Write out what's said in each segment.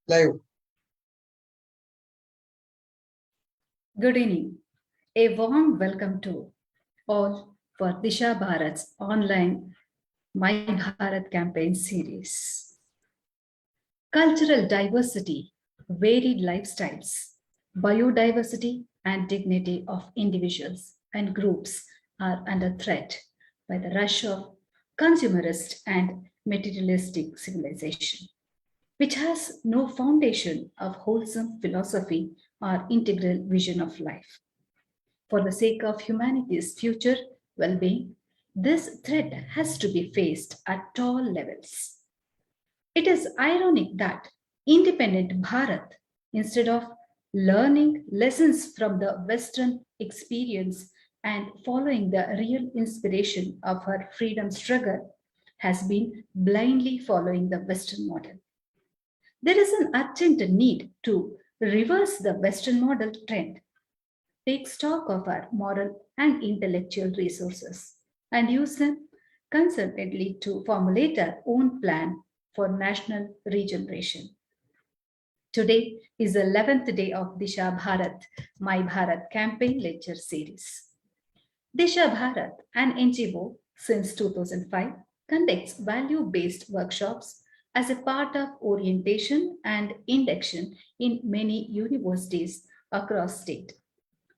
Live. Good evening. A warm welcome to all for Disha Bharat's online My Bharat campaign series. Cultural diversity, varied lifestyles, biodiversity, and dignity of individuals and groups are under threat by the rush of consumerist and materialistic civilization, which has no foundation of wholesome philosophy or integral vision of life. For the sake of humanity's future well being, this threat has to be faced at all levels. It is ironic that independent Bharat, instead of learning lessons from the Western experience and following the real inspiration of her freedom struggle, has been blindly following the Western model. There is an urgent need to reverse the Western model trend, take stock of our moral and intellectual resources, and use them concertedly to formulate our own plan for national regeneration. Today is the 11th day of Disha Bharat, My Bharat campaign lecture series. Disha Bharat, an NGO since 2005, conducts value based workshops as a part of orientation and induction in many universities across state.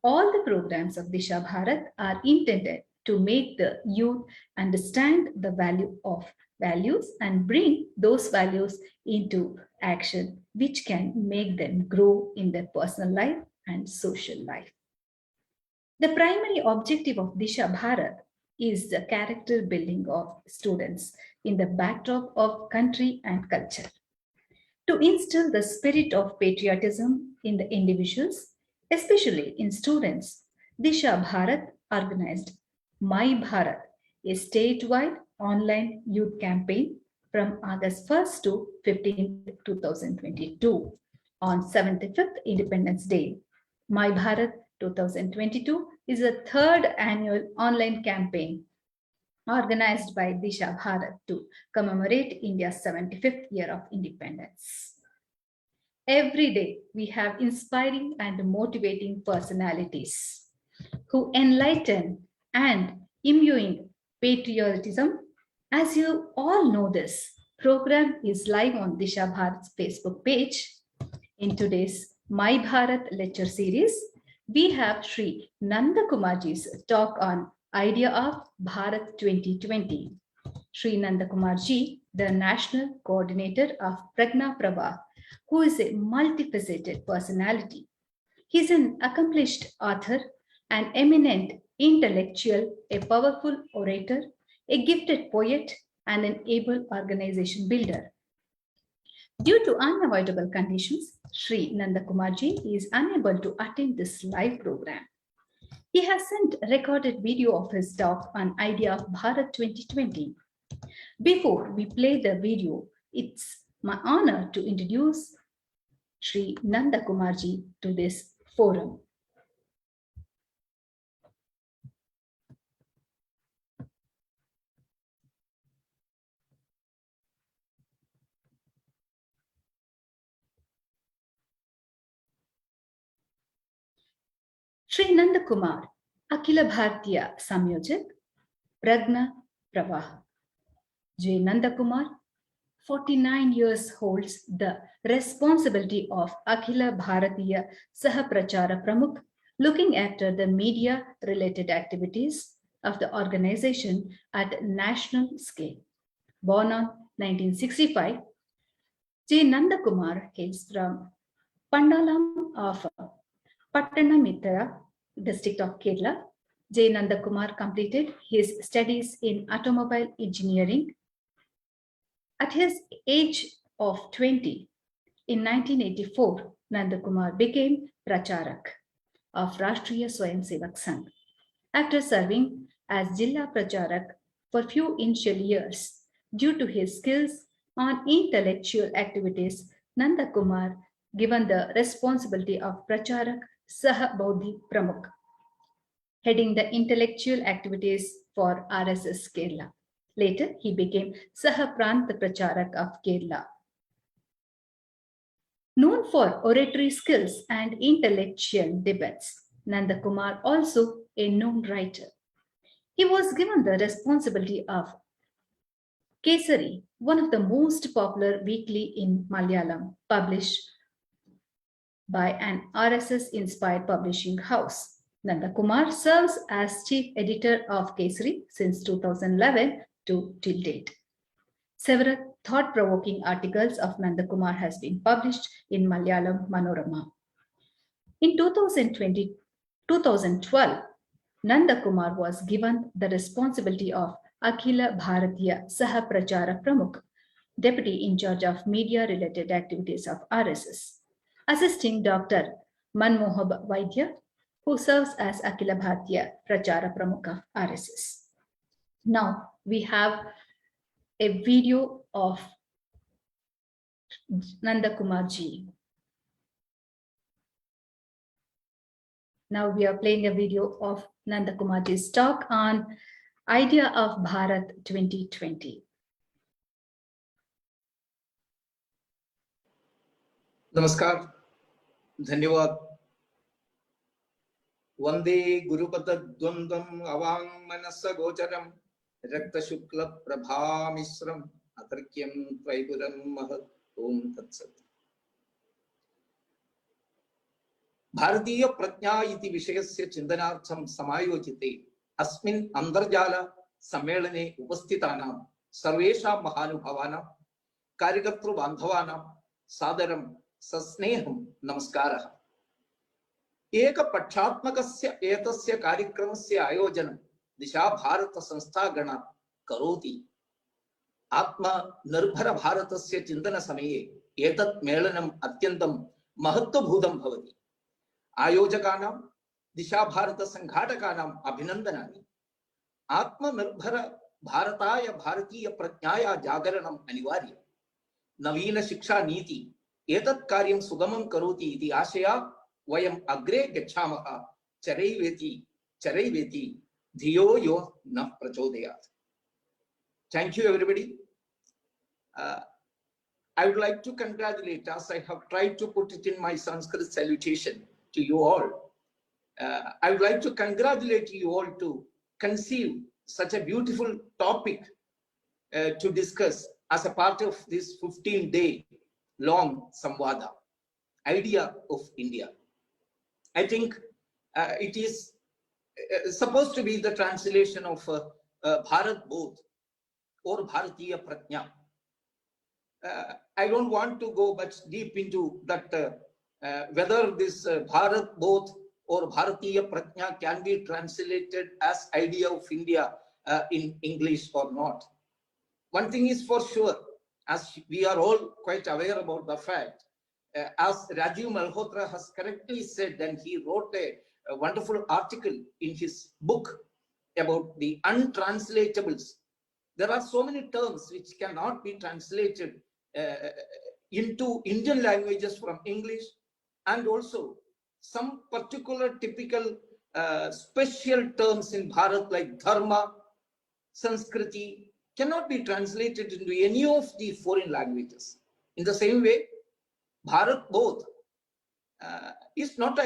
All the programs of Disha Bharat are intended to make the youth understand the value of values and bring those values into action, which can make them grow in their personal life and social life. The primary objective of Disha Bharat is the character building of students in the backdrop of country and culture. To instill the spirit of patriotism in the individuals, especially in students, Disha Bharat organized MyBharat, a statewide online youth campaign from August 1st to 15th, 2022 on 75th Independence Day. MyBharat 2022 is the third annual online campaign organized by Disha Bharat to commemorate India's 75th year of independence. Every day, we have inspiring and motivating personalities who enlighten and imbuing patriotism. As you all know, this program is live on Disha Bharat's Facebook page. In today's My Bharat lecture series, we have Sri Nandakumarji's talk on Idea of Bharat 2020. Sri Nandakumarji, the National Coordinator of Pragna Prabha, who is a multifaceted personality. He is an accomplished author, an eminent intellectual, a powerful orator, a gifted poet, and an able organization builder. Due to unavoidable conditions, Sri Nandakumarji is unable to attend this live program. He has sent a recorded video of his talk on Idea of Bharat 2020. Before we play the video, it's my honor to introduce Sri Nandakumarji to this forum. Sri Nandakumar, Akhila Bhartiya Samyojak, Pragna Prabha. J Nandakumar, 49 years, holds the responsibility of Akhila Bharatiya Sahaprachara Pramukh, looking after the media related activities of the organization at national scale. Born on 1965, J Nandakumar hails from Pandalam of Pattanamithira, district of Kerala. J Nandakumar completed his studies in automobile engineering. At his age of 20, in 1984, Nandakumar became Pracharak of Rashtriya Swayamsevak Sangh. After serving as Jilla Pracharak for few initial years, due to his skills on intellectual activities, Nandakumar given the responsibility of Pracharak Sah Bodhi Pramukh, heading the intellectual activities for RSS Kerala. Later, he became Saha Pranta Pracharak of Kerala. Known for oratory skills and intellectual debates, Nandakumar also a known writer. He was given the responsibility of Kesari, one of the most popular weekly in Malayalam, published by an RSS-inspired publishing house. Nandakumar serves as chief editor of Kesari since 2011 to till date. Several thought-provoking articles of Nandakumar has been published in Malayalam Manorama. In 2012, Nandakumar was given the responsibility of Akhila Bharatiya Saha Prachara Pramukh, deputy in charge of media-related activities of RSS, assisting Dr. Manmohab Vaidya, who serves as Akhila Bharatiya Prachara Pramukh of RSS. Now we have a video of Nandakumar ji. Now we are playing a video of Nandakumar ji's talk on Idea of Bharat 2020. Namaskar, Dhanyavad. Vande Gurupata Dwandam Avang Manasa Gocharam Rakta Shukla Prabha Misram Atarkyam Tvaipuram Mahat Om Tatsat. Bharatiya Pratnya iti Vishayasya Chindanartham Samayojite Asmin Andarjala Sammelane Upasthitanam Sarvesha Mahanubhavana Karyakartru Bandhavanam Sadaram Sasneham Namaskara. Eka Pakshatmakasya Etasya Karyakramasya Ayojanam Disha Bharata Sanstha Karoti Atma Nirbhara Bharatasya Chindana Samaye Etat Melanam Atyantam Mahatva Bhudam Bhavati Ayojakanam Disha Bharata Sanghatakanam Abhinandanani Atma Nirbhara Bharataya Bharatiya Pratnyaya Jagaranam Anivarya Navina Shiksha Niti Etat Karyam Sugamam Karoti iti Ashaya Vayam Agre Gachamaha Charaiveti Dhiyo Yo Na Prachodayat. Thank you, everybody. I would like to congratulate, as I have tried to put it in my Sanskrit salutation to you all. I would like to congratulate you all to conceive such a beautiful topic to discuss as a part of this 15-day long Samvada, Idea of India. I think it is supposed to be the translation of Bharat Bodh or Bharatiya Pratnya. I don't want to go much deep into that, whether this Bharat Bodh or Bharatiya Pratnya can be translated as Idea of India in English or not. One thing is for sure, as we are all quite aware about the fact, as Rajiv Malhotra has correctly said, and he wrote a wonderful article in his book about the untranslatables. There are so many terms which cannot be translated into Indian languages from English, and also some particular typical special terms in Bharat like Dharma, Sanskriti, cannot be translated into any of the foreign languages. In the same way, Bharat Bodh is not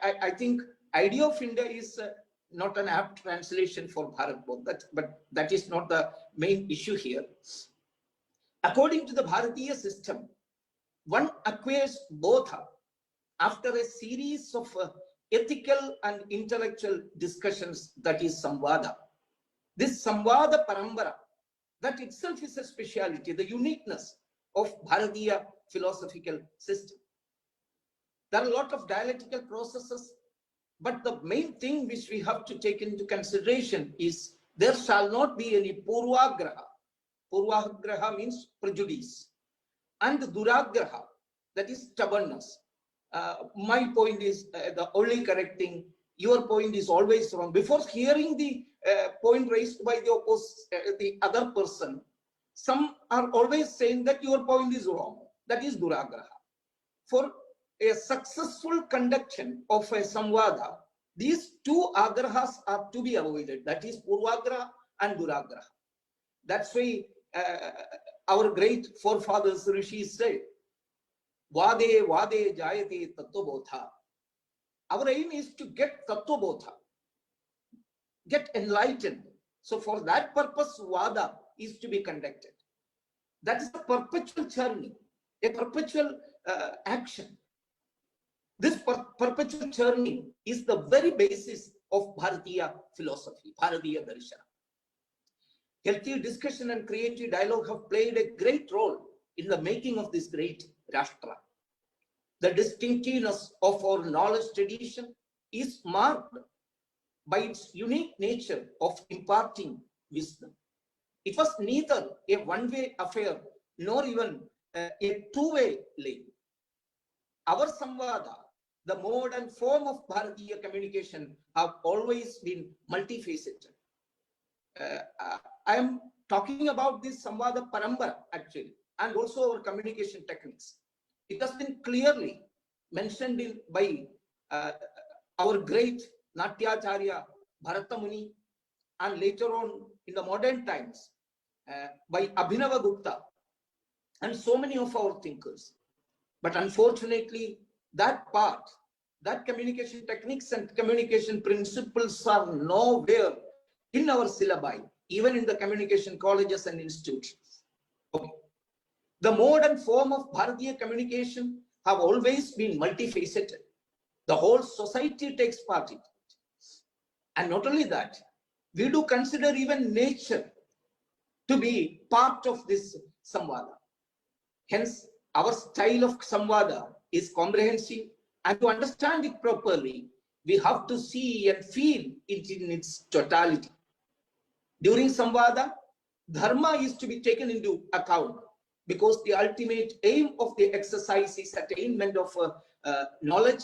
I think Idea of India is not an apt translation for Bharat Bodh, but that is not the main issue here. According to the Bharatiya system, one acquires bodha after a series of ethical and intellectual discussions, that is Samvada. This Samvada Parambara, that itself is a speciality, the uniqueness of Bharatiya philosophical system. There are a lot of dialectical processes, but the main thing which we have to take into consideration is there shall not be any Purvagraha. Purvagraha means prejudice. And Duragraha, that is stubbornness. My point is the only correct thing. Your point is always wrong. Before hearing the point raised by the other person, some are always saying that your point is wrong. That is Duragraha. For a successful conduction of a Samvada, these two agrahas are to be avoided. That is Purvagraha and Duragraha. That's why our great forefathers, Rishis, said, Vade Vade Jayate Tattvabodha. Our aim is to get Tattvabodha, get enlightened. So for that purpose, Vada is to be conducted. That is a perpetual journey, a perpetual action. This perpetual journey is the very basis of Bharatiya philosophy, Bharatiya Darshana. Healthy discussion and creative dialogue have played a great role in the making of this great Rashtra. The distinctiveness of our knowledge tradition is marked by its unique nature of imparting wisdom. It was neither a one-way affair nor even a two-way lane. Our Samvada, the mode and form of Bharatiya communication, have always been multifaceted. I am talking about this Samvada Parambara actually, and also our communication techniques. It has been clearly mentioned by our great Natyacharya Bharata Muni, and later on in the modern times by Abhinava Gupta and so many of our thinkers. But unfortunately, that part, that communication techniques and communication principles are nowhere in our syllabi, even in the communication colleges and institutions. Okay. The mode and form of Bharatiya communication have always been multifaceted. The whole society takes part in it. And not only that, we do consider even nature to be part of this Samvada. Hence, our style of Samvada is comprehensive, and to understand it properly, we have to see and feel it in its totality. During Samvada, Dharma is to be taken into account, because the ultimate aim of the exercise is attainment of knowledge,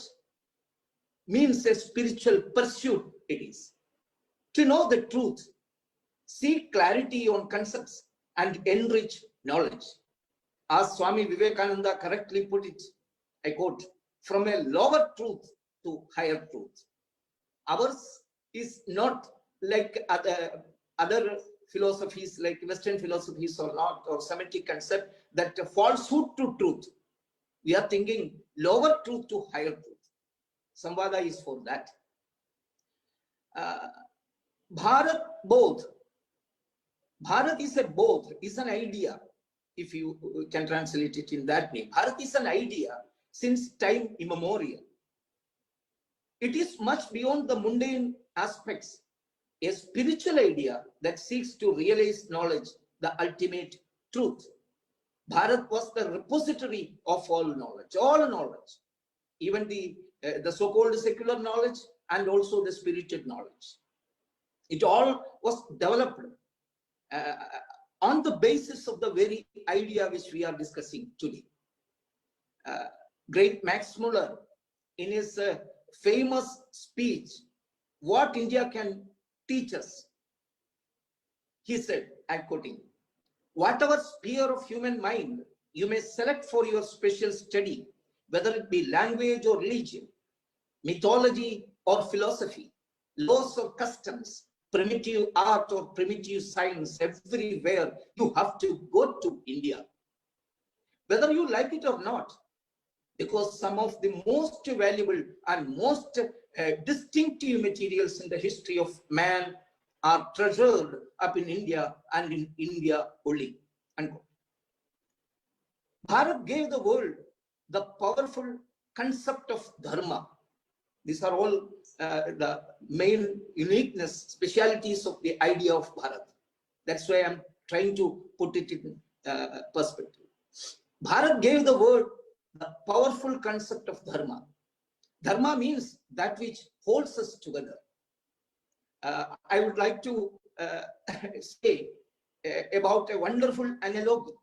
means a spiritual pursuit it is. To know the truth, seek clarity on concepts, and enrich knowledge. As Swami Vivekananda correctly put it, I quote, from a lower truth to higher truth. Ours is not like other philosophies, like Western philosophies or not, or Semitic concept, that falsehood to truth. We are thinking lower truth to higher truth. Samvada is for that. Bharat both. Bharat is a both, is an idea, if you can translate it in that way. Bharat is an idea since time immemorial. It is much beyond the mundane aspects, a spiritual idea that seeks to realize knowledge, the ultimate truth. Bharat was the repository of all knowledge, even the so-called secular knowledge and also the spiritual knowledge. It all was developed on the basis of the very idea which we are discussing today. Great Max Muller, in his famous speech, What India Can Teach Us, he said, I'm quoting, whatever sphere of human mind you may select for your special study, whether it be language or religion, mythology or philosophy, laws or customs, primitive art or primitive science, everywhere you have to go to India, whether you like it or not, because some of the most valuable and most distinctive materials in the history of man are treasured up in India and in India only. Unquote. Bharat gave the world the powerful concept of dharma. These are all the main uniqueness, specialities of the idea of Bharat. That's why I'm trying to put it in perspective. Bharat gave the world the powerful concept of dharma. Dharma means that which holds us together. I would like to say about a wonderful analogy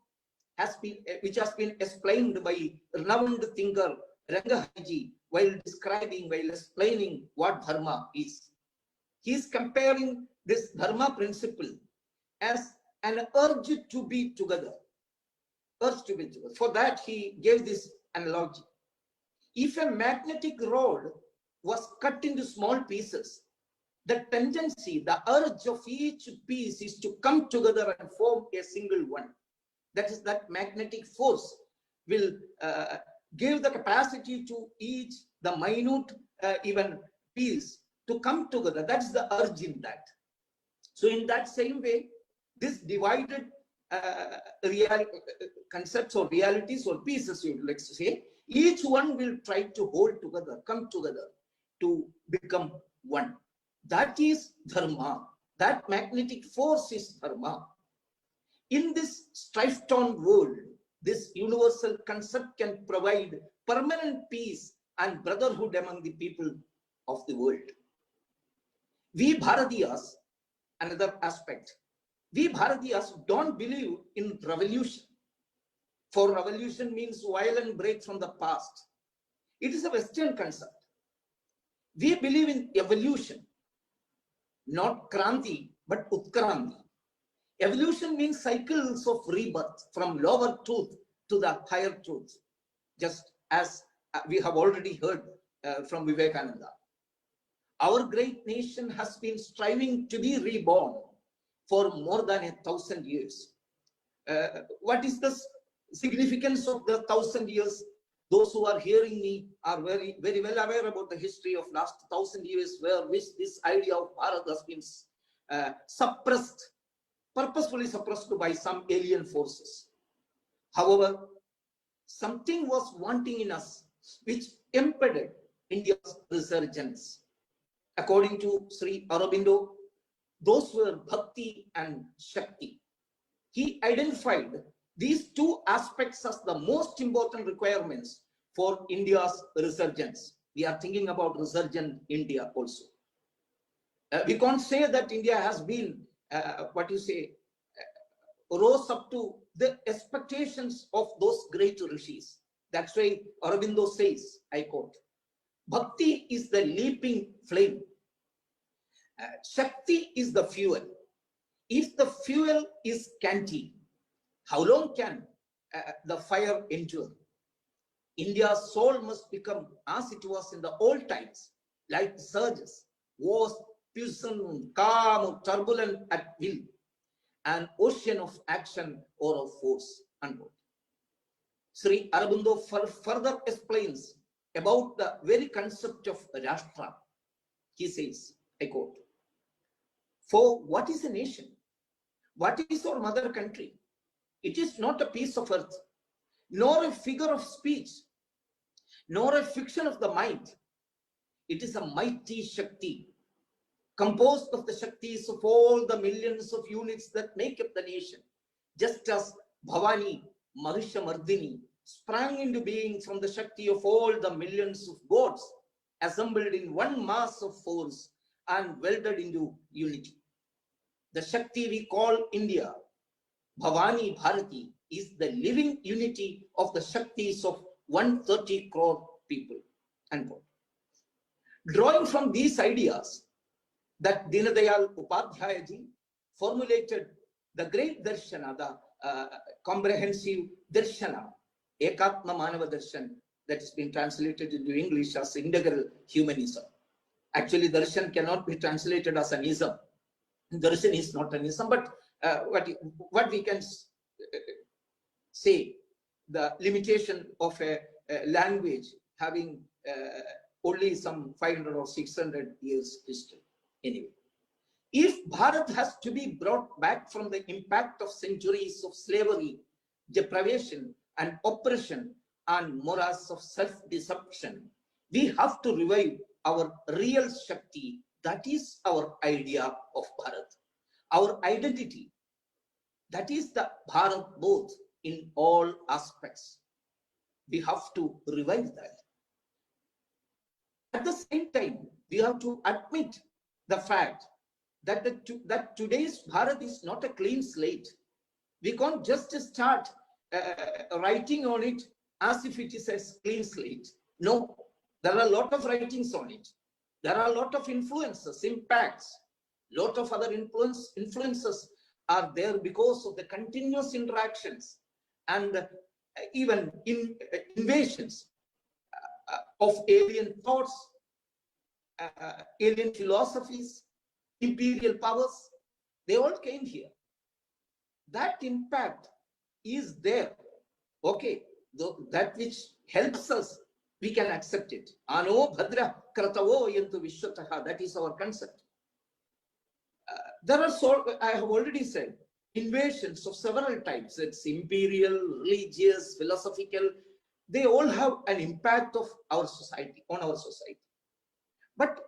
which has been explained by renowned thinker Rangahaiji while explaining what dharma is. He is comparing this dharma principle as an urge to be together. For that, he gave this analogy. If a magnetic rod was cut into small pieces, the tendency, the urge of each piece is to come together and form a single one. That is, that magnetic force will gave the capacity to each, the minute even piece to come together. That's the urge in that. So in that same way, this divided concepts or realities or pieces, you would like to say, each one will try to hold together, come together to become one. That is dharma. That magnetic force is dharma. In this strife-torn world, this universal concept can provide permanent peace and brotherhood among the people of the world. We Bharatiyas, another aspect, we Bharatiyas don't believe in revolution. For revolution means violent break from the past. It is a Western concept. We believe in evolution, not Kranti, but Utkranti. Evolution means cycles of rebirth from lower truth to the higher truth, just as we have already heard from Vivekananda. Our great nation has been striving to be reborn for more than 1,000 years. What is the significance of the 1,000 years? Those who are hearing me are very, very well aware about the history of last 1,000 years, where which this idea of Bharat has been suppressed, purposefully suppressed by some alien forces. However, something was wanting in us, which impeded India's resurgence. According to Sri Aurobindo, those were Bhakti and Shakti. He identified these two aspects as the most important requirements for India's resurgence. We are thinking about resurgent India also. We can't say that India has been, rose up to the expectations of those great rishis. That's why Aurobindo says, I quote, Bhakti is the leaping flame. Shakti is the fuel. If the fuel is scanty, how long can the fire endure? India's soul must become as it was in the old times, like surges, wars, puissant, calm, turbulent at will, an ocean of action or of force. Unquote. Sri Aurobindo further explains about the very concept of Rashtra. He says, I quote, for what is a nation? What is our mother country? It is not a piece of earth, nor a figure of speech, nor a fiction of the mind. It is a mighty Shakti, composed of the Shaktis of all the millions of units that make up the nation, just as Bhavani, Mahisha Mardini, sprang into being from the Shakti of all the millions of gods, assembled in one mass of force and welded into unity. The Shakti we call India, Bhavani Bharati, is the living unity of the Shaktis of 130 crore people. Unquote. Drawing from these ideas, that Dinadayal Upadhyaya ji formulated the great darshana, the comprehensive darshana, Ekatma Manava Darshan, that has been translated into English as integral humanism. Actually, darshan cannot be translated as an ism. Darshan is not an ism, but what we can say, the limitation of a language having only some 500 or 600 years history. Anyway, if Bharat has to be brought back from the impact of centuries of slavery, deprivation, and oppression, and morass of self-deception, we have to revive our real Shakti. That is our idea of Bharat. Our identity, that is the Bharat both in all aspects. We have to revive that. At the same time, we have to admit the fact that, that today's Bharat is not a clean slate. We can't just start writing on it as if it is a clean slate. No, there are a lot of writings on it. There are a lot of influences, impacts. A lot of other influences are there because of the continuous interactions and even invasions of alien thoughts, alien philosophies, imperial powers. They all came here. That impact is there. Okay, that which helps us, we can accept it. Ano bhadra kratavo yantu vishwataha. That is our concept. There are, I have already said, invasions of several types. It's imperial, religious, philosophical. They all have an impact of our society, on our society. But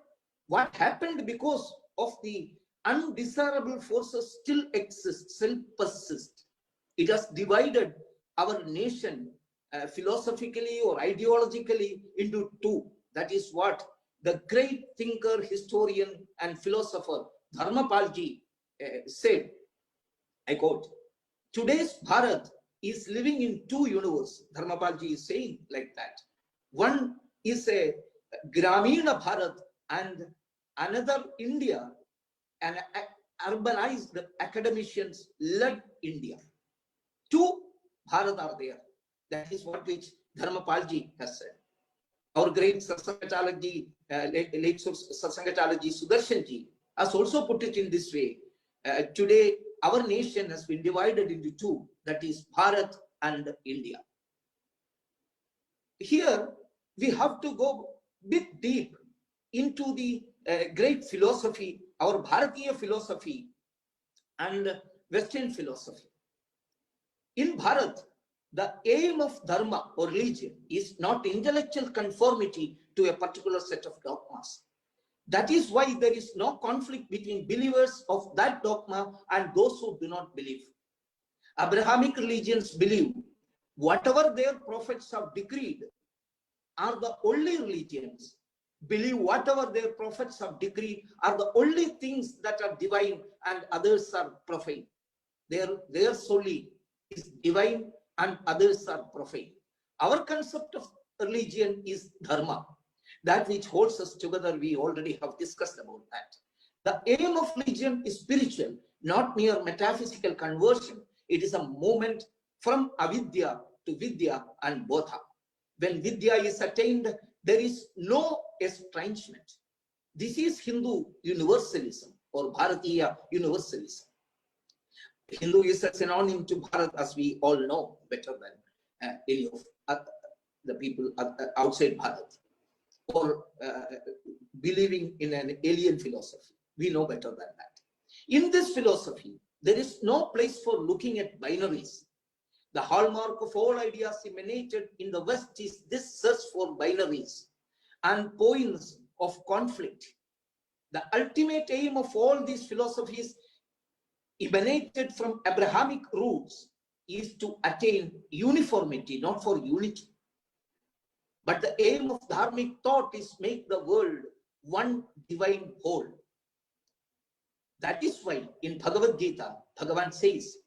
what happened, because of the undesirable forces still exist, still persist. It has divided our nation philosophically or ideologically into two. That is what the great thinker, historian, and philosopher Dharmapalji said. I quote, today's Bharat is living in two universes. Dharmapalji is saying like that. One is a Gramina Bharat and another India, an urbanized academicians led India. Two Bharat are there. That is what which Dharmapalji has said. Our great Satsangachalakji, late Satsangachalakji Sudarshanji has also put it in this way. Today, our nation has been divided into two, that is Bharat and India. Here, we have to go a bit deep into the great philosophy, our Bharatiya philosophy and Western philosophy. In Bharat, the aim of dharma or religion is not intellectual conformity to a particular set of dogmas. That is why there is no conflict between believers of that dogma and those who do not believe. Abrahamic religions believe whatever their prophets have decreed are the only religions. Believe whatever their prophets have decreed are the only things that are divine and others are profane. Their solely is divine and others are profane. Our concept of religion is dharma. That which holds us together, we already have discussed about that. The aim of religion is spiritual, not mere metaphysical conversion. It is a movement from avidya to vidya and bodha. When vidya is attained, there is no estrangement. This is Hindu universalism or Bharatiya universalism. Hindu is a synonym to Bharat, as we all know better than any of the people outside Bharat, or believing in an alien philosophy. We know better than that. In this philosophy, there is no place for looking at binaries. The hallmark of all ideas emanated in the West is this search for binaries and points of conflict. The ultimate aim of all these philosophies emanated from Abrahamic roots is to attain uniformity, not for unity. But the aim of dharmic thought is make the world one divine whole. That is why in Bhagavad Gita, Bhagavan says,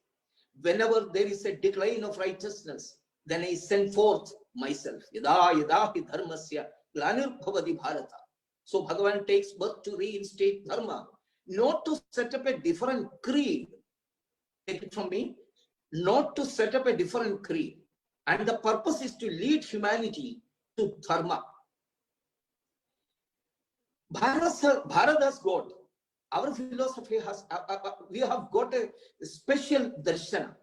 whenever there is a decline of righteousness, then I send forth myself. Yada yada hi dharmasya glanirбhavati bharata. So Bhagavan takes birth to reinstate dharma, not to set up a different creed. Take it from me, not to set up a different creed. And the purpose is to lead humanity to dharma. Bharat has got, our philosophy has, we have got a special darshana,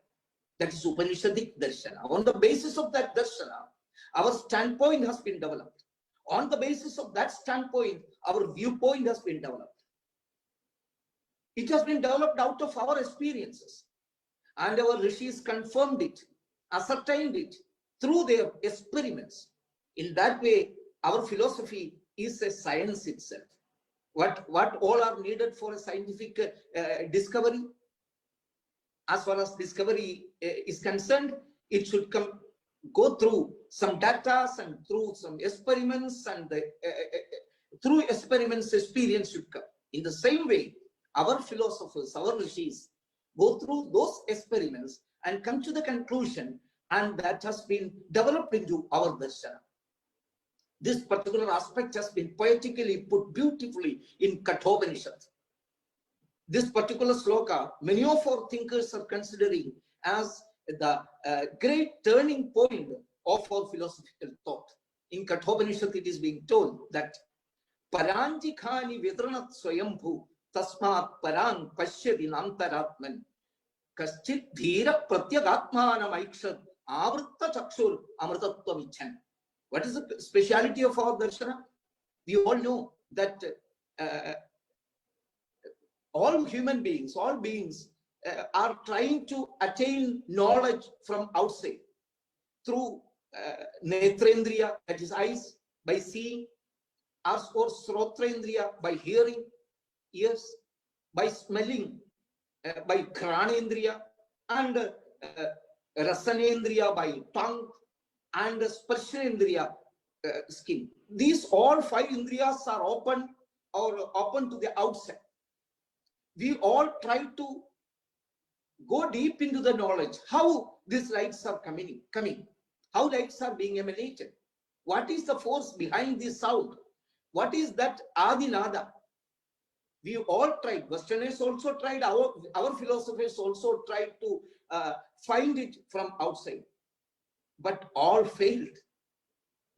that is Upanishadic darshana. On the basis of that darshana, our standpoint has been developed. On the basis of that standpoint, our viewpoint has been developed. It has been developed out of our experiences. And our rishis confirmed it, ascertained it through their experiments. In that way, our philosophy is a science itself. What all are needed for a scientific discovery? As far as discovery is concerned, it should go through some data and through some experiments, and through experiments, experience should come. In the same way, our philosophers, our rishis, go through those experiments and come to the conclusion, and that has been developed into our darshana. This particular aspect has been poetically put beautifully in Kathopanishad. This particular sloka, many of our thinkers are considering as the great turning point of our philosophical thought. In Kathopanishad, it is being told that Paranjikhani vidranat swayambhu tasmat parang pashyadi nantaratman kaschit dhira pratyagatmanam aikshad Avritta Chakshur Amritattvam Ichan. What is the speciality of our darshana? We all know that all human beings, all beings are trying to attain knowledge from outside through Netrendriya, that is eyes, by seeing, or Srotrendriya, by hearing, ears, by smelling, by Granendriya, and Rasanendriya, by tongue, and Sparshendriya, skin. These all 5 indriyas are open to the outside. We all try to go deep into the knowledge, how these lights are coming, how lights are being emanated. What is the force behind this sound? What is that Adinada? We all tried, Westerners also tried, our philosophers also tried to find it from outside, but all failed.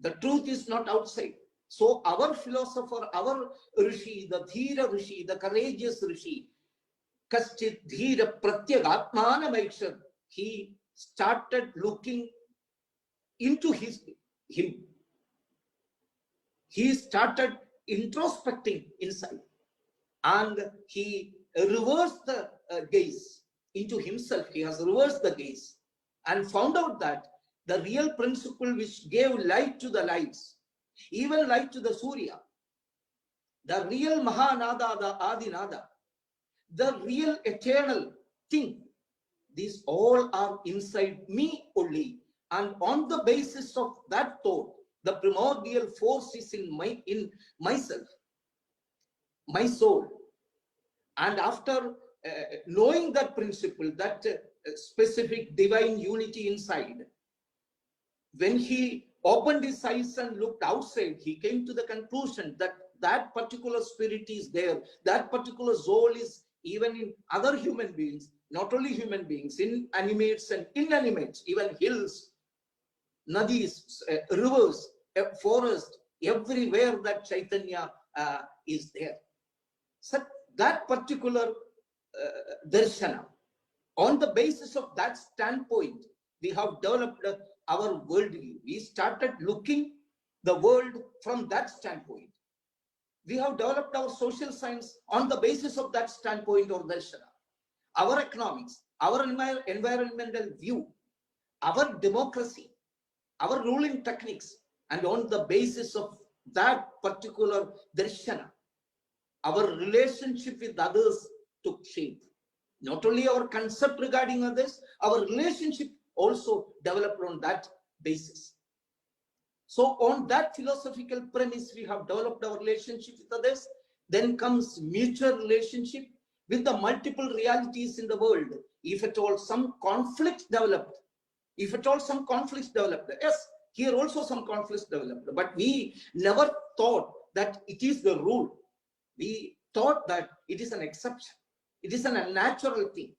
The truth is not outside. So our philosopher, our Rishi, the Dhira Rishi, the courageous Rishi, Kaschit Dhira Pratyagatmana Maikshan, he started looking into him. He started introspecting inside, and he reversed the gaze into himself. He has reversed the gaze and found out that the real principle which gave light to the lights, even light to the Surya, the real Mahanada, the Adinada, the real eternal thing, these all are inside me only. And on the basis of that thought, the primordial force is in myself, my soul. And after knowing that principle, that specific divine unity inside, when he opened his eyes and looked outside, he came to the conclusion that that particular spirit is there, that particular soul is even in other human beings, not only human beings, in animates and inanimates, even hills, nadis, rivers, forest, everywhere that Chaitanya is there. So that particular darshana, on the basis of that standpoint, we have developed our worldview. We started looking the world from that standpoint. We have developed our social science on the basis of that standpoint or darshana. Our economics, our environmental view, our democracy, our ruling techniques, and on the basis of that particular darshana, our relationship with others took shape. Not only our concept regarding others, our relationship also developed on that basis. So on that philosophical premise, we have developed our relationship with others. Then comes mutual relationship with the multiple realities in the world. If at all some conflicts developed, yes, here also some conflicts developed, but we never thought that it is the rule. We thought that it is an exception. It is an unnatural thing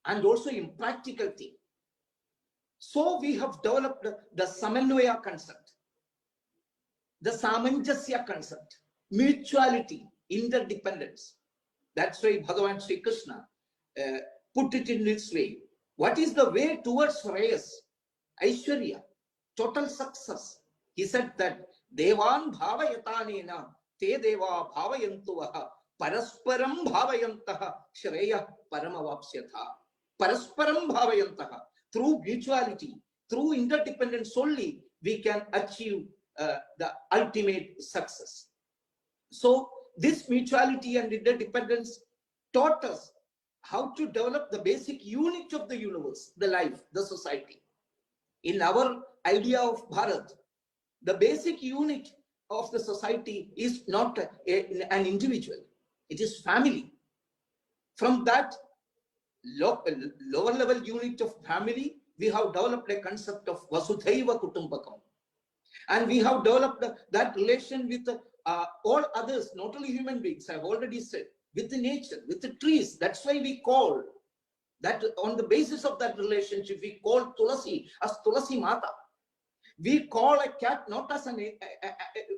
and also impractical thing. So we have developed the Samanvaya concept, the Samanjasya concept, mutuality, interdependence. That's why Bhagavan Sri Krishna put it in this way. What is the way towards Shreyas, Aishwarya, total success? He said that Devan Bhavayatanena te deva bhavayantuvaha parasparam bhavayantaha shreya paramavapsyatha. Parasparam bhavayantaha. Through mutuality, through interdependence only, we can achieve the ultimate success. So this mutuality and interdependence taught us how to develop the basic unit of the universe, the life, the society. In our idea of Bharat, the basic unit of the society is not an individual, it is family. From that lower level unit of family, we have developed a concept of Vasudhaiva Kutumbakam. And we have developed that relation with all others, not only human beings, I've already said, with the nature, with the trees. That's why we call that, on the basis of that relationship, we call Tulasi as Tulasi Mata. We call a cat not as a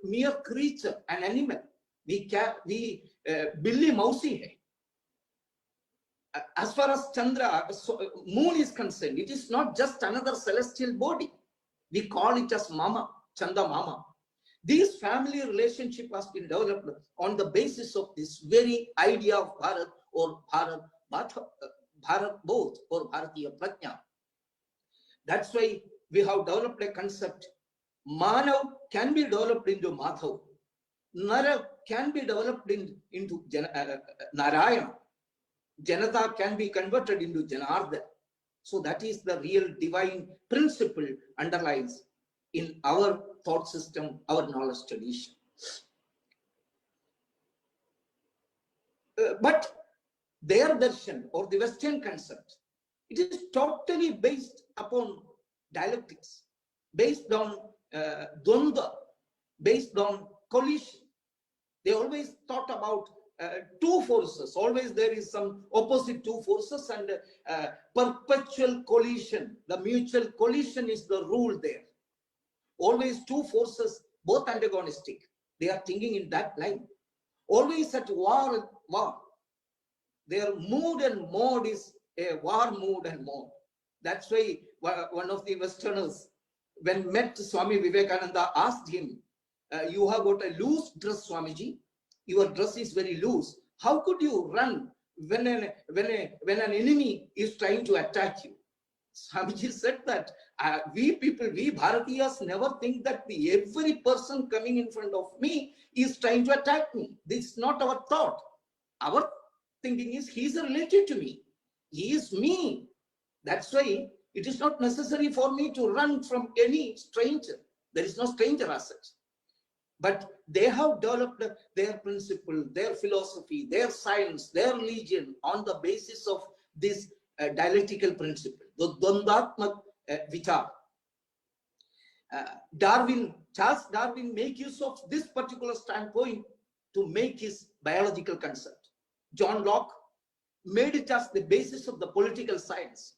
mere creature, an animal. We Billy Mousy hai. as far as Chandra, moon is concerned, it is not just another celestial body. We call it as Mama, Chanda Mama. This family relationship has been developed on the basis of this very idea of Bharat or Bharat both or Bharatiya Prajna. That's why we have developed a concept. Manav can be developed into Madhav. Nara can be developed into Narayana. Janata can be converted into Janardhan. So that is the real divine principle underlies in our thought system, our knowledge tradition. But their darshan or the Western concept, it is totally based upon dialectics, based on dvandva, based on collision. They always thought about two forces. Always there is some opposite two forces and perpetual collision. The mutual collision is the rule there. Always two forces, both antagonistic. They are thinking in that line. Always at war. Their mood and mode is a war mood and mode. That's why one of the Westerners, when met Swami Vivekananda, asked him, you have got a loose dress, Swamiji. Your dress is very loose. How could you run when an enemy is trying to attack you? Swamiji said that we people, we Bharatiyas never think that every person coming in front of me is trying to attack me. This is not our thought. Our thinking is he is related to me. He is me. That's why it is not necessary for me to run from any stranger. There is no stranger as such. But they have developed their principle, their philosophy, their science, their religion on the basis of this dialectical principle, the Dvandatmak Vichar. Charles Darwin make use of this particular standpoint to make his biological concept. John Locke made it as the basis of the political science.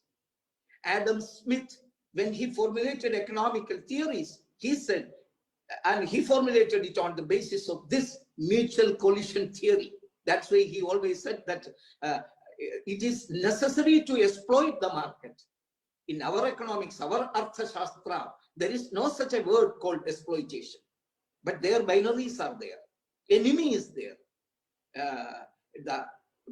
Adam Smith, when he formulated economical theories, he said, and he formulated it on the basis of this mutual collision theory. That's why he always said that it is necessary to exploit the market. In our economics, our Artha Shastra, there is no such a word called exploitation. But their binaries are there. Enemy is there. The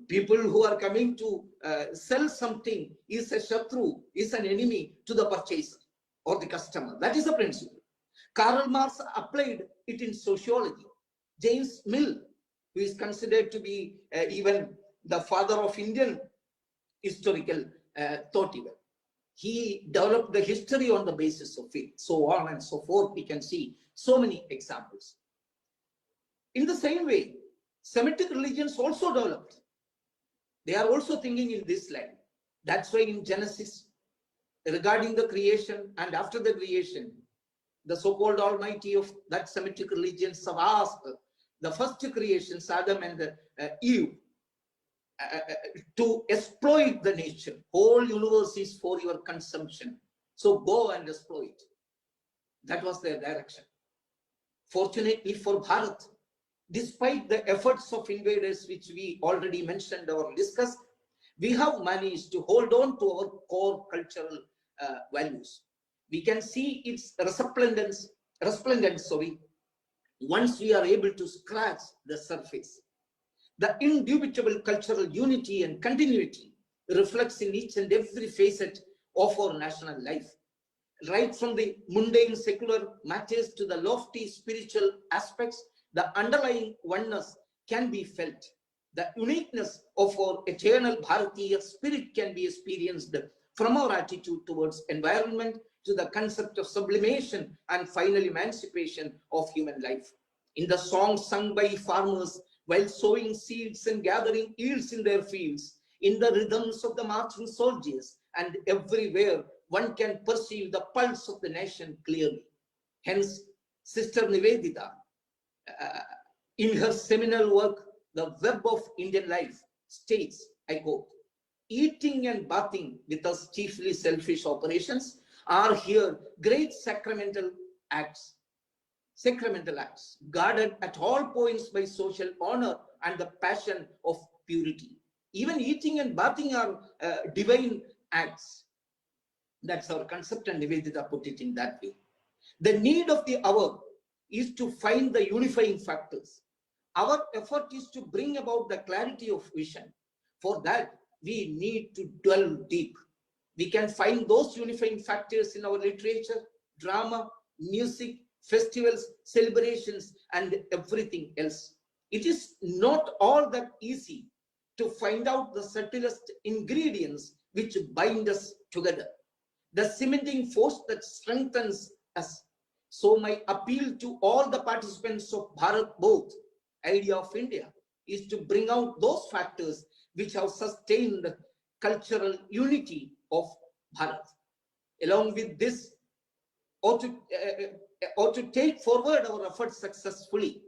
people who are coming to sell something is a Shatru, is an enemy to the purchaser or the customer. That is the principle. Karl Marx applied it in sociology. James Mill, who is considered to be even the father of Indian historical thought even, he developed the history on the basis of it, so on and so forth. We can see so many examples. In the same way, Semitic religions also developed. They are also thinking in this line. That's why in Genesis, regarding the creation and after the creation, the so-called Almighty of that Semitic religions have asked the first creations, Adam and Eve, to exploit the nature. Whole universe is for your consumption. So go and exploit. That was their direction. Fortunately for Bharat, despite the efforts of invaders, which we already mentioned or discussed, we have managed to hold on to our core cultural values. We can see its resplendence, once we are able to scratch the surface. The indubitable cultural unity and continuity reflects in each and every facet of our national life. Right from the mundane secular matters to the lofty spiritual aspects, the underlying oneness can be felt. The uniqueness of our eternal Bharatiya spirit can be experienced from our attitude towards environment to the concept of sublimation and final emancipation of human life. In the songs sung by farmers while sowing seeds and gathering yields in their fields, in the rhythms of the marching soldiers, and everywhere one can perceive the pulse of the nation clearly. Hence, Sister Nivedita, in her seminal work, The Web of Indian Life, states, I quote, "Eating and bathing with us chiefly selfish operations are here great sacramental acts, guarded at all points by social honor and the passion of purity. Even eating and bathing are divine acts. That's our concept, and Nivedita put it in that way. The need of the hour is to find the unifying factors. Our effort is to bring about the clarity of vision. For that, we need to delve deep. We can find those unifying factors in our literature, drama, music, festivals, celebrations, and everything else. It is not all that easy to find out the subtlest ingredients which bind us together, the cementing force that strengthens us. So my appeal to all the participants of Bharat Both, idea of India, is to bring out those factors which have sustained cultural unity of Bharat. Along with this, or to take forward our efforts successfully,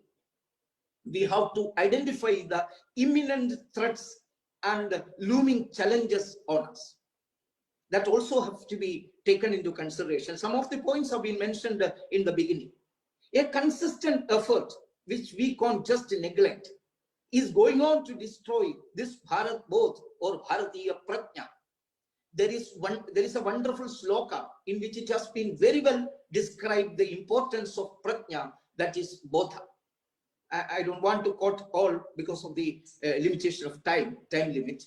we have to identify the imminent threats and looming challenges on us. That also have to be taken into consideration. Some of the points have been mentioned in the beginning. A consistent effort, which we can't just neglect, is going on to destroy this Bharat Bodh or Bharatiya Prajna. There is a wonderful sloka in which it has been very well described the importance of Prajna, that is Bodha. I don't want to quote all because of the limitation of time limit.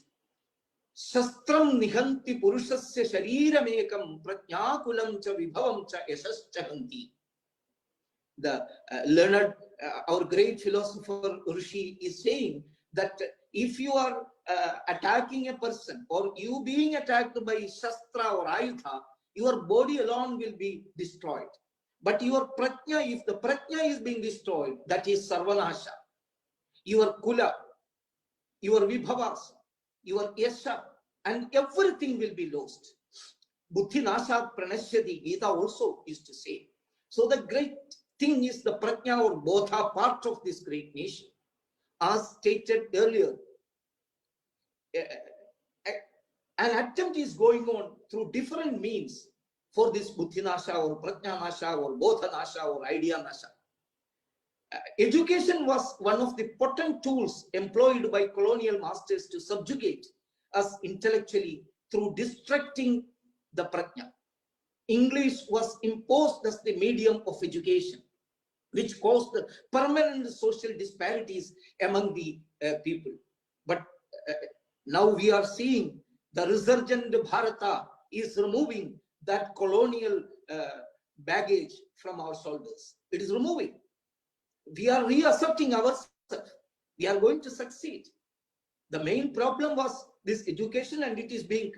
Shastram nihanti purushasya shariramekam prajnakulam cha vibhavam cha yashaschahanti. The learned, our great philosopher Rishi is saying that if you are attacking a person, or you being attacked by shastra or ayudha, your body alone will be destroyed. But your prajna, if the prajna is being destroyed, that is sarvanasha. Your kula, your vibhavas, your yasha, and everything will be lost. Buddhi nasha pranashyati, Gita also used to say. So the great thing is the prajna or bodha part of this great nation. As stated earlier, an attempt is going on through different means for this buddhi nasha or prajna nasha or bodha nasha or idea nasha. Education was one of the potent tools employed by colonial masters to subjugate us intellectually through distracting the prajna. English was imposed as the medium of education, which caused permanent social disparities among the people. But now we are seeing the resurgent Bharata is removing that colonial baggage from our shoulders. It is removing. We are reasserting ourselves. We are going to succeed. The main problem was this education, and it is being,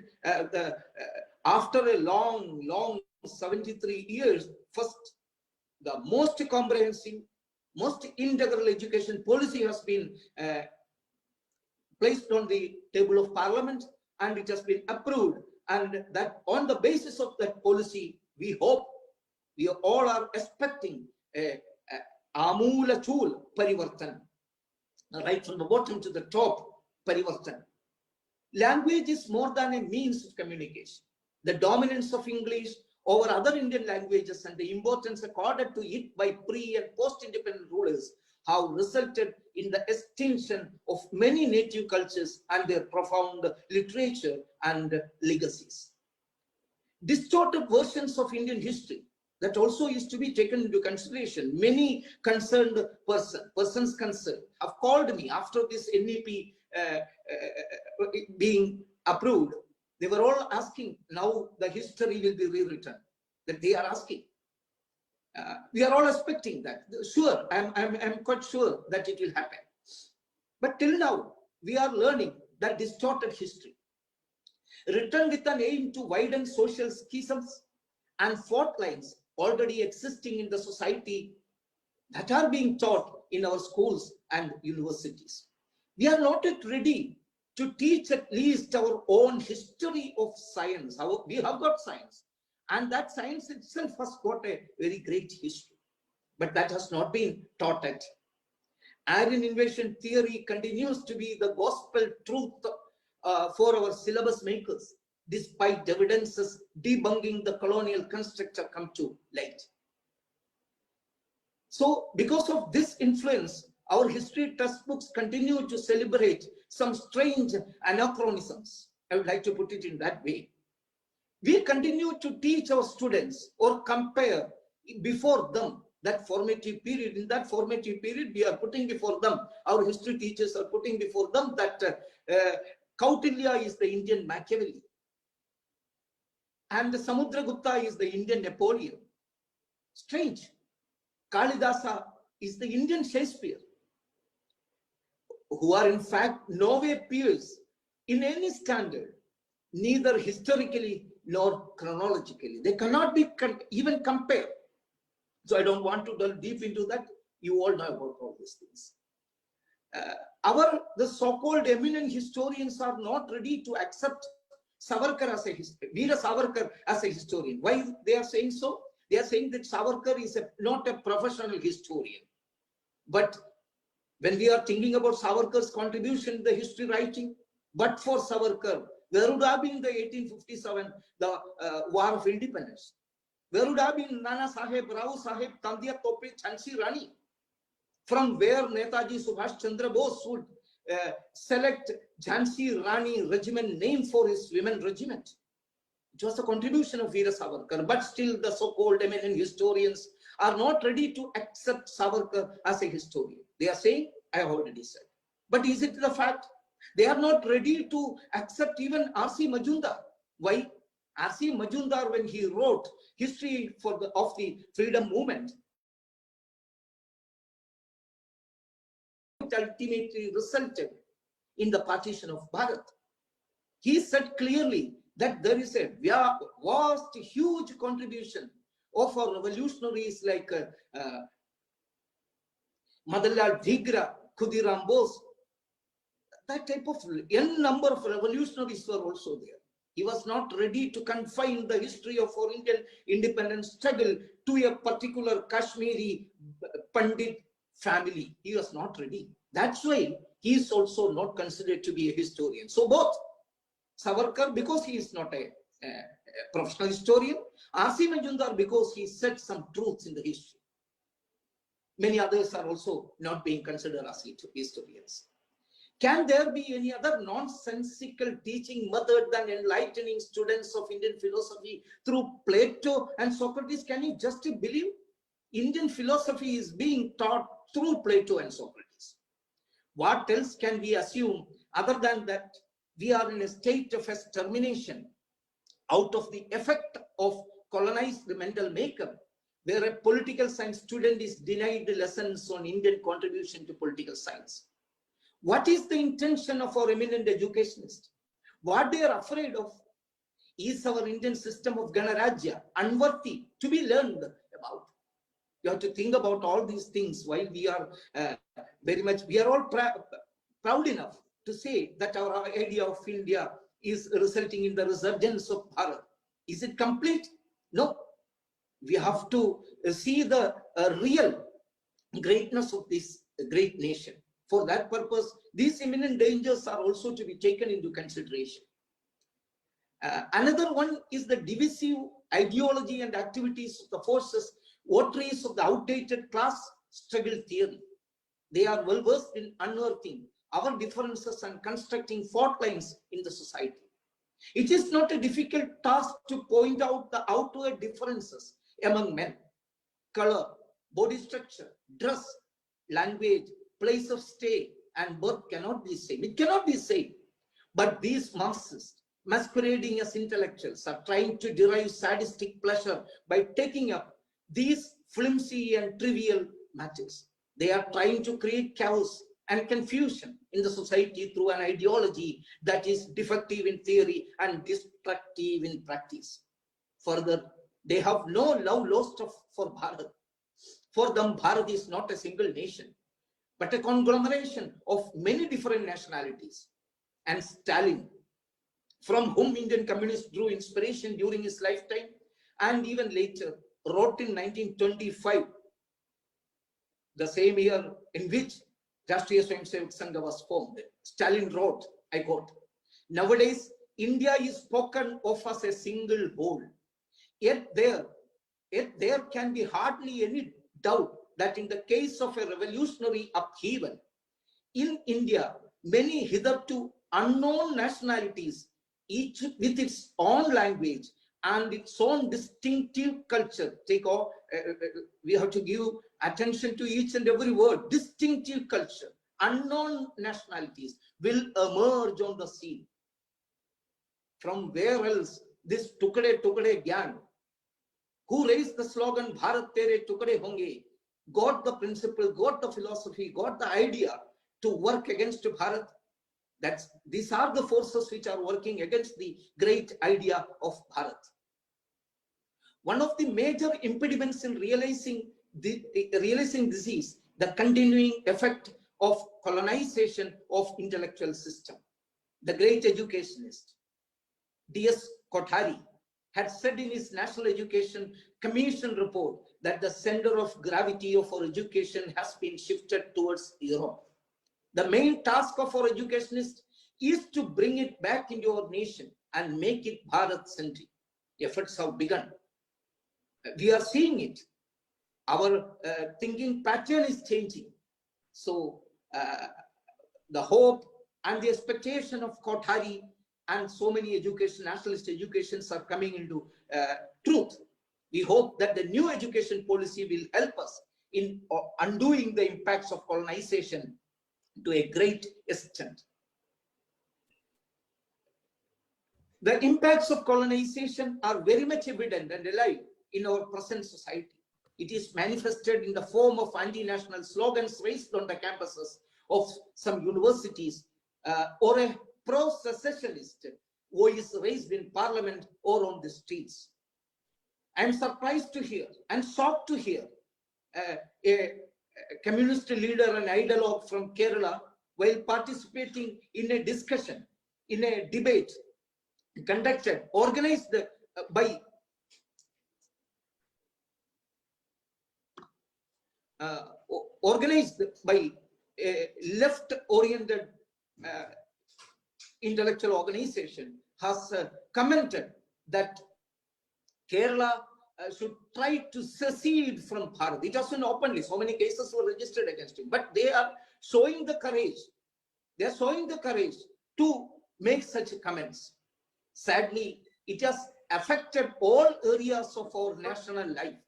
after a long 73 years, first, the most comprehensive, most integral education policy has been placed on the table of Parliament, and it has been approved. And that on the basis of that policy, we hope, we all are expecting a amoola chul parivartan, right from the bottom to the top parivartan. Language is more than a means of communication. The dominance of English over other Indian languages and the importance accorded to it by pre- and post-independent rulers have resulted in the extinction of many native cultures and their profound literature and legacies. Distorted versions of Indian history, that also is to be taken into consideration. Many concerned persons concerned have called me after this NEP being approved. They were all asking, now the history will be rewritten. That they are asking. We are all expecting that. Sure, I'm quite sure that it will happen. But till now, we are learning that distorted history, written with an aim to widen social schisms and fault lines already existing in the society, that are being taught in our schools and universities. We are not yet ready to teach at least our own history of science. We have got science, and that science itself has got a very great history, but that has not been taught yet. Aryan invasion theory continues to be the gospel truth for our syllabus makers, despite evidences debunking the colonial construct have come to light. So because of this influence, our history textbooks continue to celebrate some strange anachronisms. I would like to put it in that way. We continue to teach our students or compare before them that formative period. In that formative period, we are putting before them, our history teachers are putting before them that Kautilya is the Indian Machiavelli and Samudragupta is the Indian Napoleon. Strange. Kalidasa is the Indian Shakespeare, who are in fact no way peers in any standard, neither historically nor chronologically. They cannot be even compared. So I don't want to delve deep into that. You all know about all these things. The so-called eminent historians are not ready to accept Savarkar as a Veera Savarkar as a historian. Why they are saying so? They are saying that Savarkar is not a professional historian. But when we are thinking about Savarkar's contribution to the history writing, but for Savarkar, where would have been the 1857, the War of Independence? Where would have been Nana Sahib, Rao Sahib, Tandiya Tope, Jhansi Rani? From where Netaji Subhash Chandra Bose would select Jhansi Rani regiment name for his women regiment. It was the contribution of Veera Savarkar, but still the so-called eminent historians are not ready to accept Savarkar as a historian. They are saying, I have already said. But is it the fact? They are not ready to accept even R.C. Majumdar. Why? R.C. Majumdar, when he wrote history of the freedom movement, it ultimately resulted in the partition of Bharat. He said clearly that there is a vast, huge contribution of our revolutionaries like Madanlal Dhigra, Khudiram Bose. That type of n number of revolutionaries were also there. He was not ready to confine the history of our Indian independence struggle to a particular Kashmiri Pandit family. He was not ready. That's why he is also not considered to be a historian. So both Savarkar, because he is not a professional historian, R.C. Majumdar, because he said some truths in the history. Many others are also not being considered as historians. Can there be any other nonsensical teaching method than enlightening students of Indian philosophy through Plato and Socrates? Can you just believe? Indian philosophy is being taught through Plato and Socrates. What else can we assume other than that we are in a state of extermination out of the effect of colonized mental makeup, where a political science student is denied the lessons on Indian contribution to political science? What is the intention of our eminent educationists? What they are afraid of? Is our Indian system of Ganarajya unworthy to be learned about? You have to think about all these things while we are we are all proud enough to say that our idea of India is resulting in the resurgence of Bharat. Is it complete? No. We have to see the real greatness of this great nation. For that purpose, these imminent dangers are also to be taken into consideration. Another one is the divisive ideology and activities of the forces, votaries of the outdated class struggle theory. They are well versed in unearthing our differences and constructing fault lines in the society. It is not a difficult task to point out the outward differences among men. Color, body structure, dress, language, place of stay, and birth cannot be same. It cannot be same. But these Marxists, masquerading as intellectuals, are trying to derive sadistic pleasure by taking up these flimsy and trivial matters. They are trying to create chaos and confusion in the society through an ideology that is defective in theory and destructive in practice. Further, they have no love lost for Bharat. For them, Bharat is not a single nation, but a conglomeration of many different nationalities. And Stalin, from whom Indian communists drew inspiration during his lifetime and even later, wrote in 1925, the same year in which Rashtriya Swayamsevak Sangha was formed. Stalin wrote, I quote, "Nowadays, India is spoken of as a single whole. Yet there can be hardly any doubt that in the case of a revolutionary upheaval in India, many hitherto unknown nationalities, each with its own language and its own distinctive culture. We have to give attention to each and every word. Distinctive culture, unknown nationalities will emerge on the scene. From where else this Tukade gang, who raised the slogan Bharat Tere Tukade Honge, got the principle, got the philosophy, got the idea to work against Bharat? These are the forces which are working against the great idea of Bharat. One of the major impediments in realizing this is the continuing effect of colonization of intellectual system. The great educationist D.S. Kothari had said in his National Education Commission report that the center of gravity of our education has been shifted towards Europe. The main task of our educationists is to bring it back into our nation and make it Bharat-centric. Efforts have begun. We are seeing it. Our thinking pattern is changing. So the hope and the expectation of Kothari and so many nationalist educations are coming into truth. We hope that the new education policy will help us in undoing the impacts of colonization to a great extent. The impacts of colonization are very much evident and alive in our present society. It is manifested in the form of anti-national slogans raised on the campuses of some universities or a pro-secessionist voice raised in parliament or on the streets. I am surprised to hear and shocked to hear a communist leader and ideologue from Kerala, while participating in a discussion, in a debate conducted, organized by a left-oriented intellectual organization, has commented that Kerala should try to secede from Bharat. It has been openly. So many cases were registered against him. But they are showing the courage. They are showing the courage to make such comments. Sadly, it has affected all areas of our national life.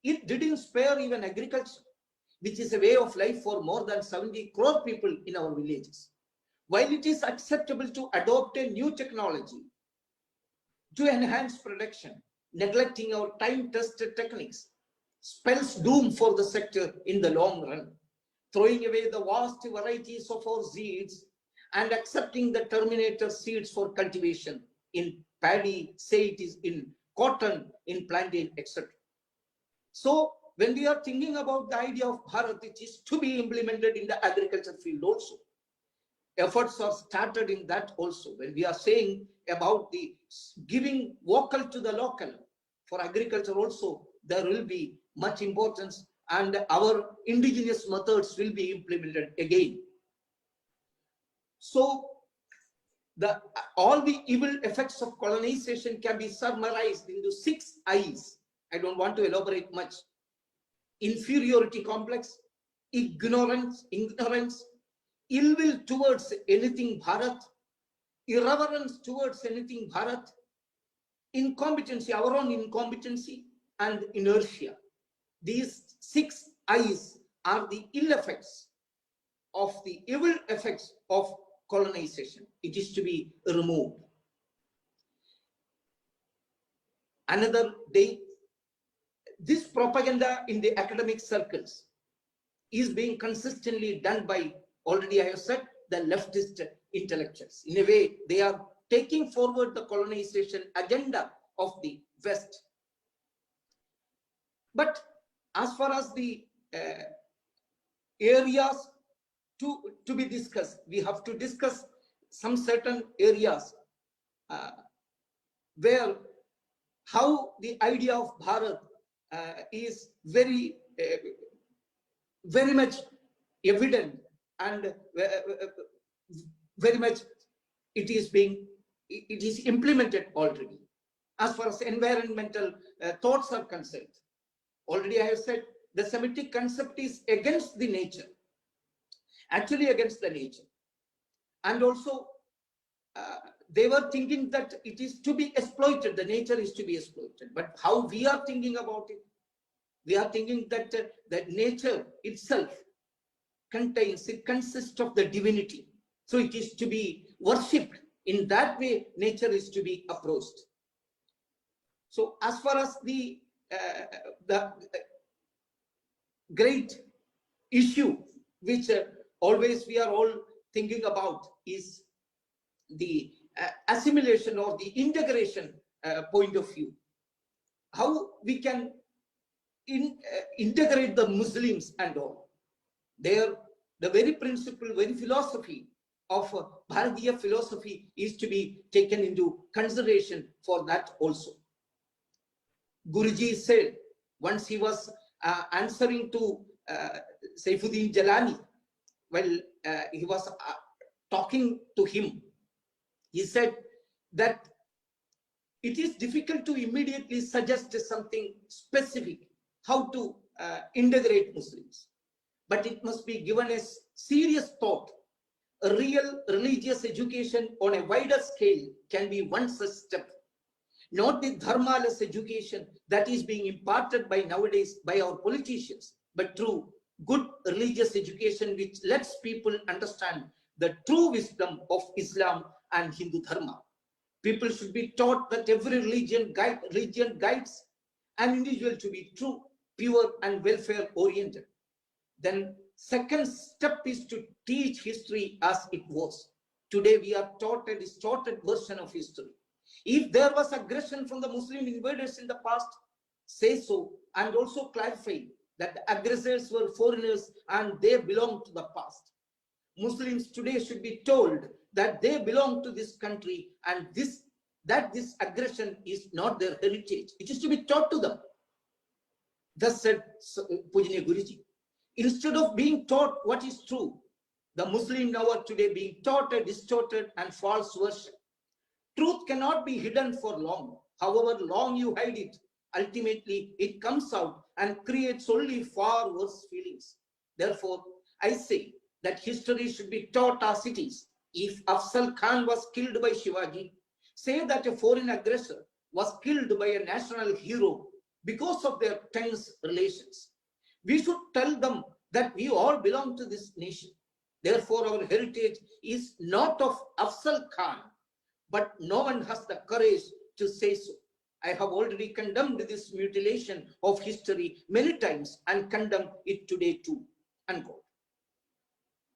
It didn't spare even agriculture, which is a way of life for more than 70 crore people in our villages. While it is acceptable to adopt a new technology to enhance production, neglecting our time-tested techniques spells doom for the sector in the long run. Throwing away the vast varieties of our seeds and accepting the terminator seeds for cultivation in paddy, say it is in cotton, in plantain, etc. So when we are thinking about the idea of Bharat, it is to be implemented in the agriculture field also. Efforts are started in that also. When we are saying about the giving vocal to the local for agriculture also, there will be much importance and our indigenous methods will be implemented again. So all the evil effects of colonization can be summarized into 6 I's. I don't want to elaborate much. Inferiority complex, ignorance, ill will towards anything Bharat, irreverence towards anything Bharat, incompetency, our own incompetency, and inertia. These 6 I's are the ill effects of the evil effects of colonization. It is to be removed. Another day, this propaganda in the academic circles is being consistently done by, already I have said, the leftist intellectuals. In a way, they are taking forward the colonization agenda of the West. But as far as the areas to be discussed, we have to discuss some certain areas where how the idea of Bharat is very much evident and very much it is implemented already. As far as environmental thoughts are concerned, already I have said the Semitic concept is against the nature, actually against the nature. And also, they were thinking that it is to be exploited, the nature is to be exploited. But how we are thinking about it? We are thinking that that nature itself it consists of the divinity. So it is to be worshipped. In that way, nature is to be approached. So as far as the great issue which always we are all thinking about is the assimilation or the integration point of view. How we can integrate the Muslims and all. The very principle, very philosophy of Bharatiya philosophy is to be taken into consideration for that also. Guruji said, once he was answering to Saifuddin Jalani, while he was talking to him, he said that it is difficult to immediately suggest something specific, how to integrate Muslims. But it must be given a serious thought. A real religious education on a wider scale can be one such step. Not the dharmaless education that is being imparted by nowadays by our politicians, but through good religious education which lets people understand the true wisdom of Islam and Hindu Dharma. People should be taught that every religion guides an individual to be true, pure, and welfare oriented. Then second step is to teach history as it was. Today we are taught a distorted version of history. If there was aggression from the Muslim invaders in the past, say so, and also clarify that the aggressors were foreigners and they belong to the past. Muslims today should be told that they belong to this country and that this aggression is not their heritage. It is to be taught to them. Thus said Pujaniya Guruji. Instead of being taught what is true, the Muslim now are today being taught a distorted and false version. Truth cannot be hidden for long. However long you hide it, ultimately it comes out and creates only far worse feelings. Therefore, I say that history should be taught as it is. If Afzal Khan was killed by Shivaji, say that a foreign aggressor was killed by a national hero because of their tense relations. We should tell them that we all belong to this nation. Therefore, our heritage is not of Afzal Khan, but no one has the courage to say so. I have already condemned this mutilation of history many times and condemn it today too. Unquote.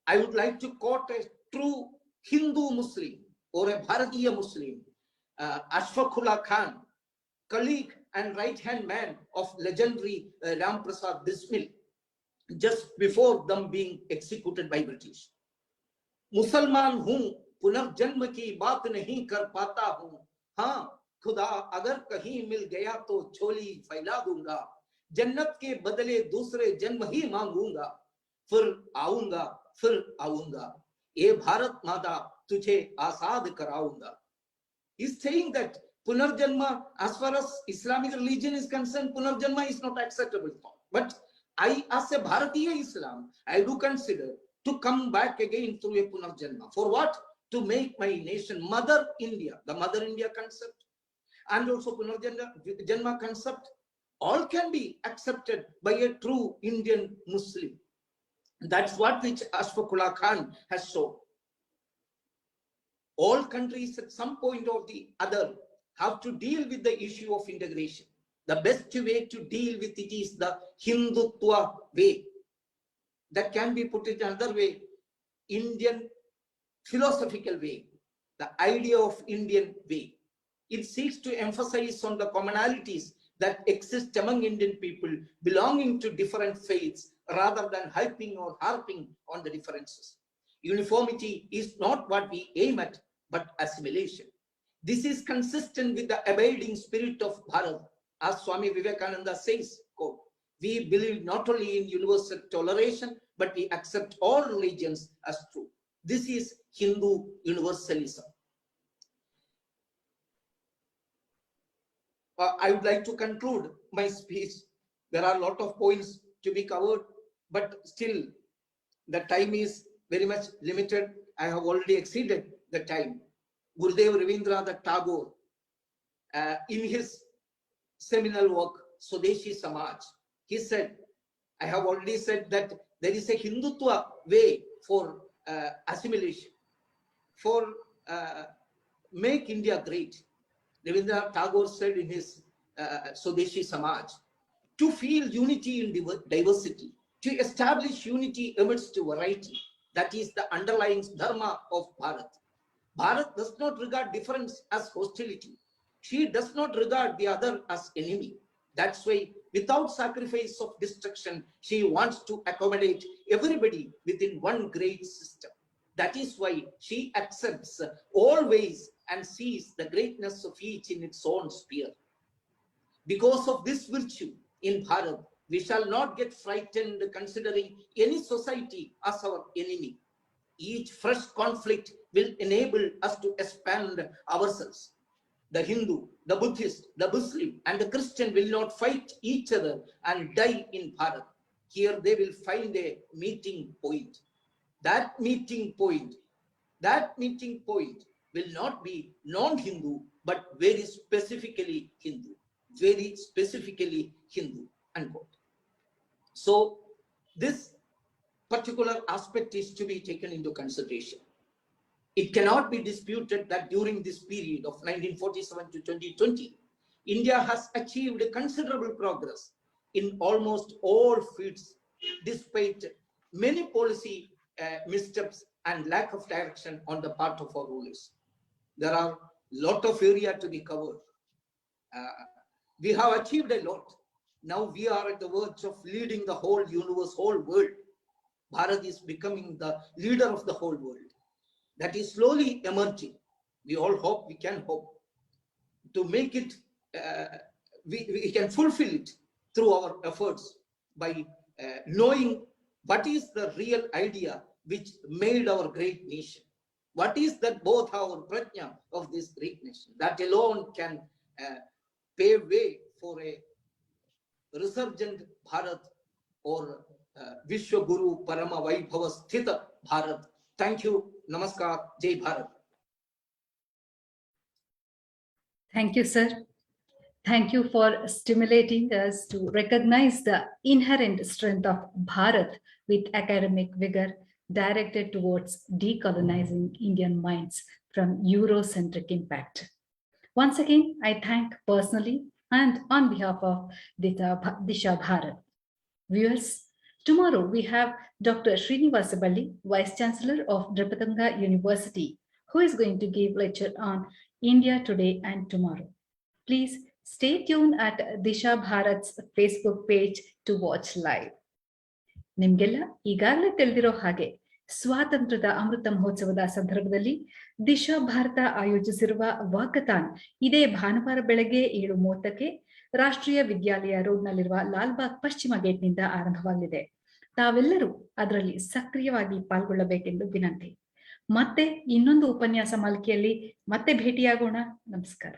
I would like to quote a true Hindu Muslim or a Bharatiya Muslim, Ashfaqullah Khan, colleague and right-hand man of legendary Ram Prasad Bismil, just before them being executed by British. Musalman hoon, punarjanm ki baat nahi kar pata hoon. हाँ खुदा अगर कहीं मिल गया तो झोली फैला दूंगा, जन्नत के बदले दूसरे जन्म ही मांगूंगा, फिर आऊंगा, ये भारत माता तुझे आजाद कराऊंगा. He's saying that Punarjanma, as far as Islamic religion is concerned, Punarjanma is not acceptable. But I, as a Bharatiya Islam, I do consider to come back again through a Punarjanma. For what? To make my nation Mother India, the Mother India concept, and also Punarjanma concept, all can be accepted by a true Indian Muslim. That's what which Ashfaqullah Khan has shown. All countries at some point or the other have to deal with the issue of integration. The best way to deal with it is the Hindutva way. That can be put in another way, Indian philosophical way, the idea of Indian way. It seeks to emphasize on the commonalities that exist among Indian people belonging to different faiths rather than hyping or harping on the differences. Uniformity is not what we aim at, but assimilation. This is consistent with the abiding spirit of Bharat. As Swami Vivekananda says, quote, we believe not only in universal toleration, but we accept all religions as true. This is Hindu universalism. I would like to conclude my speech. There are a lot of points to be covered, but still the time is very much limited. I have already exceeded the time. Gurudev Rabindranath Tagore, in his seminal work, Swadeshi Samaj, he said, I have already said that there is a Hindutva way for assimilation, for make India great. Rabindranath Tagore said in his Swadeshi Samaj, to feel unity in diversity, to establish unity amidst variety. That is the underlying dharma of Bharat. Bharat does not regard difference as hostility. She does not regard the other as enemy. That's why, without sacrifice of destruction, she wants to accommodate everybody within one great system. That is why she accepts all ways and sees the greatness of each in its own sphere. Because of this virtue in Bharat, we shall not get frightened considering any society as our enemy. Each fresh conflict will enable us to expand ourselves. The Hindu, the Buddhist, the Muslim, and the Christian will not fight each other and die in Bharat. Here they will find a meeting point. That meeting point will not be non-Hindu, but very specifically Hindu. Very specifically Hindu, unquote. So this particular aspect is to be taken into consideration. It cannot be disputed that during this period of 1947 to 2020, India has achieved considerable progress in almost all fields, despite many policy missteps and lack of direction on the part of our rulers. There are a lot of area to be covered. We have achieved a lot. Now we are at the verge of leading the whole universe, whole world. Bharat is becoming the leader of the whole world. That is slowly emerging. We all hope, we can hope to make it, we can fulfill it through our efforts by knowing what is the real idea which made our great nation. What is that both our prajna of this great nation? That alone can pave way for a resurgent Bharat or Vishwa Guru Parama Vaibhava Sthita Bharat. Thank you. Namaskar. Jai Bharat. Thank you, sir. Thank you for stimulating us to recognize the inherent strength of Bharat with academic vigor directed towards decolonizing Indian minds from Eurocentric impact. Once again, I thank personally and on behalf of Disha Bharat. Viewers, tomorrow we have Dr. Srinivasabali, Vice Chancellor of Dripatanga University, who is going to give lecture on India Today and Tomorrow. Please stay tuned at Disha Bharat's Facebook page to watch live. ನಿಮ್ಗೆಲ್ಲ ಈಗಾಗಲೇ ತಿಳಿದಿರೋ ಹಾಗೆ ಸ್ವಾತಂತ್ರ್ಯದ ಅಮೃತ ಮಹೋತ್ಸವದ ಸಂದರ್ಭದಲ್ಲಿ ದಿಶಾ ಭಾರತ ಆಯೋಜಿಸಿರುವ walkathon ಇದೇ ಭಾನುವಾರ ಬೆಳಗ್ಗೆ 7:30ಕ್ಕೆ ರಾಷ್ಟ್ರೀಯ ವಿದ್ಯಾಲಯ ರೋಡ್ನಲ್ಲಿರುವ ಲಾಲ್ಬಾಗ್ ಪಶ್ಚಿಮ ಗೇಟ್ನಿಂದ ಆರಂಭವಾಗಲಿದೆ. ತಾವೆಲ್ಲರೂ ಅದರಲ್ಲಿ ಸಕ್ರಿಯವಾಗಿ ಪಾಲ್ಗೊಳ್ಳಬೇಕೆಂದು ವಿನಂತಿ. ಮತ್ತೆ ಇನ್ನೊಂದು ಉಪನ್ಯಾಸ ಮಾಲಿಕೆಯಲ್ಲಿ ಮತ್ತೆ ಭೇಟಿಯಾಗೋಣ. ನಮಸ್ಕಾರ.